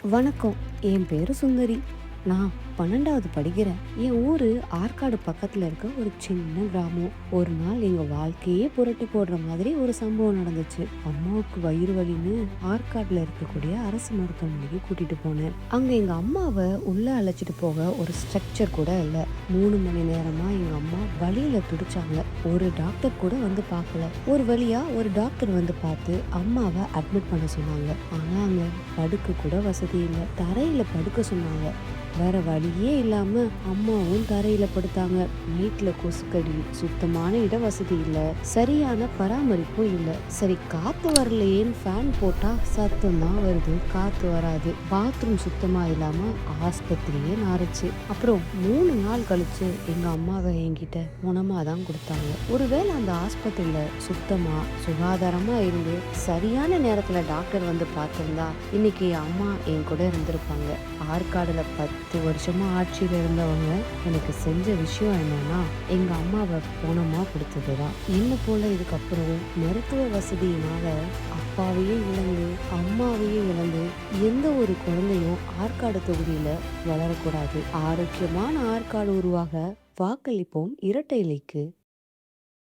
வணக்கம். என் பேரு சுந்தரி. நான் 12வது படிக்கிறேன். என் ஊரு ஆற்காடு பக்கத்துல இருக்க ஒரு சின்ன கிராமம். ஒரு நாள் எங்க வாழ்க்கையே புரட்டி போடுற மாதிரி ஒரு சம்பவம் நடந்துச்சு. அம்மாவுக்கு வயிறு வலின்னு ஆற்காடுல இருக்கக்கூடிய அரசு மருத்துவமனைக்கு கூட்டிட்டு போனேன். அங்க எங்க அம்மாவை உள்ள அழைச்சிட்டு போக ஒரு ஸ்ட்ரக்சர் கூட இல்ல. 3 மணி நேரமா எங்க அம்மா வலியில துடிச்சாங்க. ஒரு டாக்டர் கூட வந்து பார்க்கல. ஒரு வழியா ஒரு டாக்டர் வந்து பார்த்து அம்மாவை அட்மிட் பண்ண சொன்னாங்க. ஆனா அங்க படுக்க கூட வசதி இல்லை. தரையில படுக்க சொன்னாங்க. வேற வழியே இல்லாம அம்மாவும் தரையில படுத்தாங்க. நைட்ல கொசுக்கடி, சுத்தமான இட வசதி இல்ல, சரியான பராமரிப்பும் இல்ல. சரி, காத்து வரலையேன்னு ஃபேன் போட்டா சத்தம் தான் வருது, காத்து வராது. பாத்ரூம் சுத்தமா இல்லாம ஆஸ்பத்திரியே நாறுச்சு. அப்புறம் 3 நாள் கழிச்சு எங்க அம்மாவை என்கிட்ட குணமா தான் கொடுத்தாங்க. ஒருவேளை அந்த ஆஸ்பத்திரியில சுத்தமா சுகாதாரமா இருந்து சரியான நேரத்துல டாக்டர் வந்து பார்த்திருந்தா இன்னைக்கு அம்மா என் கூட இருந்திருப்பாங்க. ஆற்காடுல 10 வருஷமா ஆட்சியில இருந்தவங்க எனக்கு செஞ்ச விஷயம் என்னன்னா, எங்க அம்மாவை பணமா கொடுத்ததுதான். என்ன போல இதுக்கப்புறம் மருத்துவ வசதியினால அப்பாவையே இழந்து அம்மாவையே இழந்து எந்த ஒரு குழந்தையும் ஆற்காடு தொகுதியில வளரக்கூடாது. ஆரோக்கியமான ஆற்காடு உருவாக வாக்களிப்போம் இரட்டை இலைக்கு.